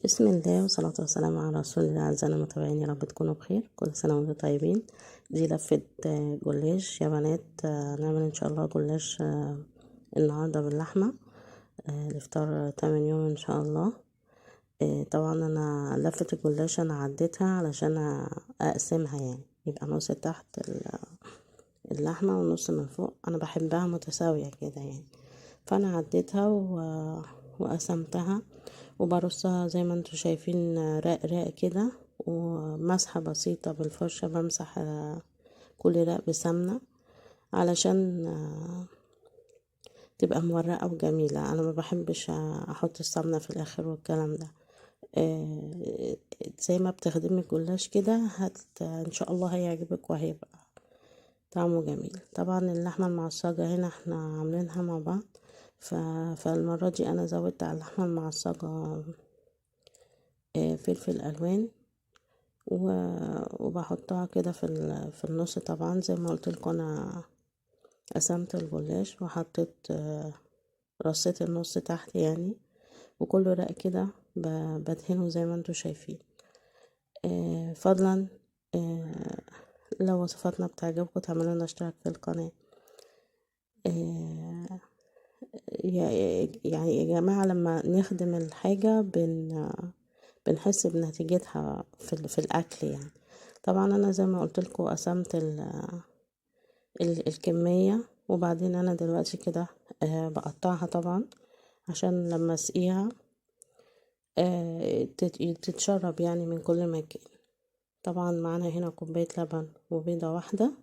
بسم الله والصلاة والسلام على رسول الله. أعزائنا المتابعين، يا رب تكونوا بخير. كل سنة وانتم طيبين. دي لفة جلاش يا بنات. نعمل ان شاء الله جلاش النهاردة باللحمة. الافطار 8 يوم ان شاء الله. طبعا انا لفة الجلاش انا عديتها علشان اقسمها، يعني يبقى نص تحت اللحمة ونص من فوق. انا بحبها متساوية كده يعني، فانا عديتها وقسمتها وبرصها زي ما انتوا شايفين، راق راق كده، ومسحة بسيطة بالفرشة. بمسح كل راق بسمنة علشان تبقى مورقة وجميلة. انا ما بحبش احط السمنة في الاخر والكلام ده. زي ما بتخدمي الجلاش كده ان شاء الله هيعجبك وهيبقى طعمه جميل. طبعا اللحمة المعصجة هنا احنا عاملينها مع بعض، فالمرة دي انا زودت على اللحمة المعصجة فلفل الوان، وبحطها كده في النص. طبعا زي ما قلت لكم انا قسمت الجلاش وحطيت رصيت النص تحت يعني، وكل رق كده بدهنه زي ما انتوا شايفين. فضلا لو وصفاتنا بتعجبكم تعملوا لنا اشتراك في القناة. يعني يا جماعة، لما نخدم الحاجة بنحس بنتيجتها في الاكل يعني. طبعا انا زي ما قلت لكم قسمت الكمية، وبعدين انا دلوقتي كده بقطعها طبعا عشان لما اسقيها تتشرب يعني من كل مكان. طبعا معانا هنا كوباية لبن وبيضة واحدة.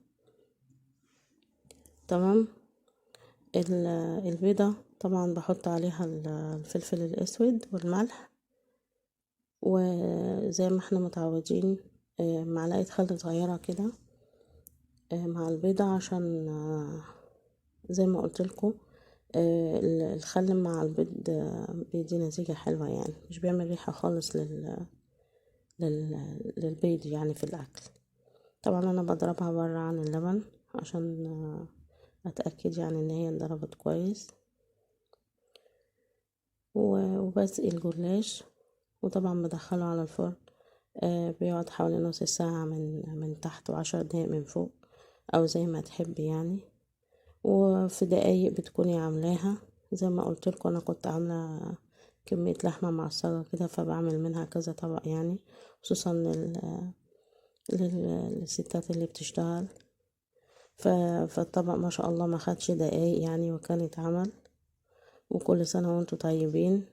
تمام. البيضة طبعا بحط عليها الفلفل الاسود والملح، وزي ما احنا متعودين معلقة خل صغيرة كده مع البيضة، عشان زي ما قلت لكم الخل مع البيض بيدي نتيجة حلوة يعني، مش بيعمل ريحة خالص للبيض يعني في الأكل. طبعا أنا بضربها بره عن اللبن عشان أتأكد يعني إن هي اتضربت كويس، وبسقي الجلاش. وطبعا بدخله على الفرن. بيقعد حوالي نص ساعة من تحت و10 دقايق من فوق، أو زي ما تحبي يعني. وفي دقايق بتكوني عاملاها. زي ما قلت لكم انا كنت عامله كميه لحمه معصجه كده، فبعمل منها كذا طبق يعني، خصوصا للستات اللي بتشتغل. فالطبق ما شاء الله ما خدش دقايق يعني، وكان اتعمل. وكل سنه وانتم طيبين.